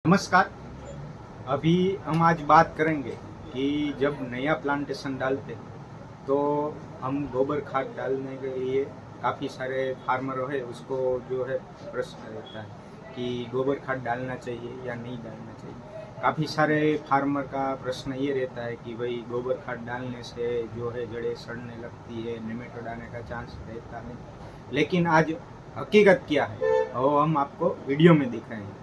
नमस्कार। अभी हम आज बात करेंगे कि जब नया प्लांटेशन डालते हैं तो हम गोबर खाद डालने के लिए काफ़ी सारे फार्मर है उसको जो है प्रश्न रहता है कि गोबर खाद डालना चाहिए या नहीं डालना चाहिए। काफ़ी सारे फार्मर का प्रश्न ये रहता है कि भाई गोबर खाद डालने से जो है जड़ें सड़ने लगती है, नेमेटोड आने का चांस रहता है। लेकिन आज हकीकत क्या है वो हम आपको वीडियो में दिखाएंगे।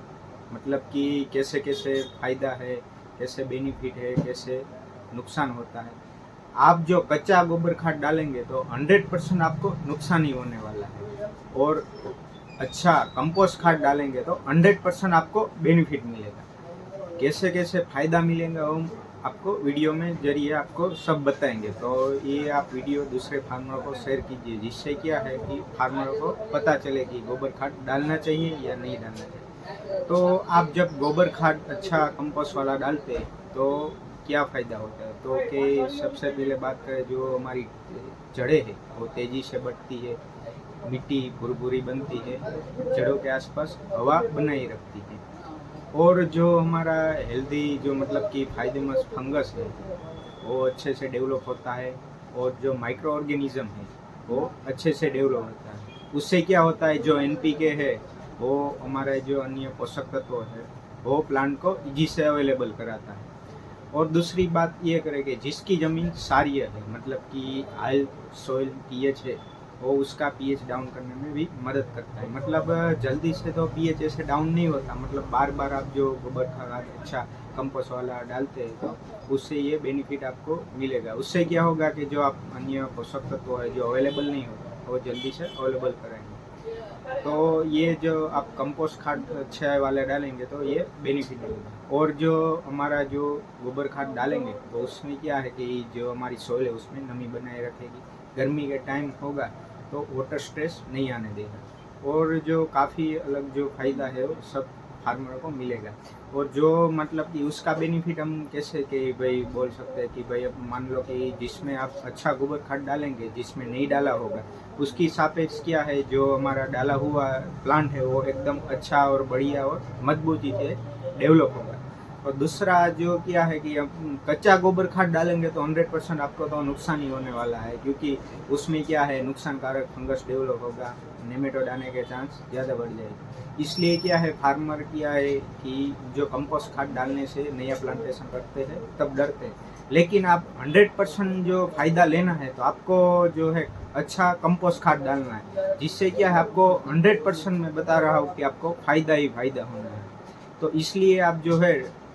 मतलब कि कैसे कैसे फ़ायदा है, कैसे बेनिफिट है, कैसे नुकसान होता है। आप जो कच्चा गोबर खाद डालेंगे तो 100% आपको नुकसान ही होने वाला है, और अच्छा कंपोस्ट खाद डालेंगे तो 100% आपको बेनिफिट मिलेगा। कैसे कैसे फ़ायदा मिलेगा हम आपको वीडियो में जरिए आपको सब बताएंगे। तो ये आप वीडियो दूसरे फार्मरों को शेयर कीजिए, जिससे क्या है कि फार्मरों को पता चले कि गोबर खाद डालना चाहिए या नहीं डालना चाहिए। तो आप जब गोबर खाद अच्छा कंपोस्ट वाला डालते हैं तो क्या फ़ायदा होता है। तो कि सबसे पहले बात करें, जो हमारी जड़ें हैं वो तेज़ी से बढ़ती है, मिट्टी भुरभुरी बनती है, जड़ों के आसपास हवा बनाए रखती है, और जो हमारा हेल्दी जो मतलब कि फ़ायदेमंद फंगस है वो अच्छे से डेवलप होता है, और जो माइक्रो ऑर्गेनिज़म है वो अच्छे से डेवलप होता है। उससे क्या होता है, जो एनपीके है वो हमारे जो अन्य पोषक तत्व है वो प्लांट को इजी से अवेलेबल कराता है। और दूसरी बात ये करें कि जिसकी ज़मीन क्षारीय है, मतलब कि हाई सॉइल पीएच है, वो उसका पीएच डाउन करने में भी मदद करता है। मतलब जल्दी से तो पीएच ऐसे डाउन नहीं होता, मतलब बार बार आप जो गोबर खाद अच्छा कंपोस्ट वाला डालते हैं तो उससे ये बेनिफिट आपको मिलेगा। उससे क्या होगा कि जो आप अन्य पोषक तत्व है जो अवेलेबल नहीं होता वो जल्दी से अवेलेबल कराएंगे। तो ये जो आप कंपोस्ट खाद अच्छे वाले डालेंगे तो ये बेनिफिट होगा। और जो हमारा जो गोबर खाद डालेंगे तो उसमें क्या है कि जो हमारी सॉइल है उसमें नमी बनाए रखेगी, गर्मी के टाइम होगा तो वाटर स्ट्रेस नहीं आने देगा, और जो काफ़ी अलग जो फ़ायदा है वो सब फार्मर को मिलेगा। और जो मतलब कि उसका बेनिफिट हम कैसे कि भाई बोल सकते हैं कि भाई अब मान लो कि जिसमें आप अच्छा गोबर खाद डालेंगे, जिसमें नहीं डाला होगा, उसकी सापेक्ष क्या है, जो हमारा डाला हुआ प्लांट है वो एकदम अच्छा और बढ़िया और मजबूती से डेवलप होगा। और दूसरा जो क्या है कि हम कच्चा गोबर खाद डालेंगे तो 100% आपको तो नुकसान ही होने वाला है, क्योंकि उसमें क्या है नुकसानकारक फंगस डेवलप होगा, नेमेटोड आने के चांस ज़्यादा बढ़ जाएगी। इसलिए क्या है फार्मर क्या है कि जो कंपोस्ट खाद डालने से नया प्लांटेशन करते हैं तब डरते हैं। लेकिन आप 100% जो फ़ायदा लेना है तो आपको जो है अच्छा कंपोस्ट खाद डालना है, जिससे क्या है आपको 100% मैं बता रहा हूँ कि आपको फ़ायदा ही फ़ायदा होना है। तो इसलिए आप जो है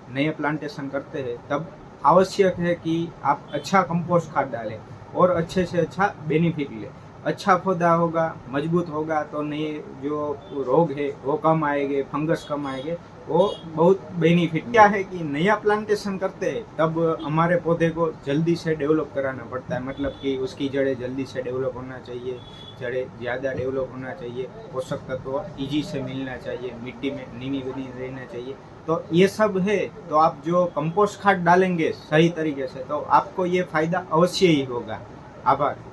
नए प्लांटेशन करते हैं तब आवश्यक है कि आप अच्छा कंपोस्ट खाद डालें और अच्छे से अच्छा बेनिफिट लें। अच्छा पौधा होगा, मजबूत होगा तो नए जो रोग है वो कम आएंगे, फंगस कम आएंगे, वो बहुत बेनिफिट। क्या है कि नया प्लांटेशन करते हैं तब हमारे पौधे को जल्दी से डेवलप कराना पड़ता है, मतलब कि उसकी जड़ें जल्दी से डेवलप होना चाहिए, जड़ें ज़्यादा डेवलप होना चाहिए, पोषक तत्व ईजी से मिलना चाहिए, मिट्टी में नीमी बनी रहना चाहिए। तो ये सब है, तो आप जो कंपोस्ट खाद डालेंगे सही तरीके से तो आपको ये फ़ायदा अवश्य ही होगा। आभार।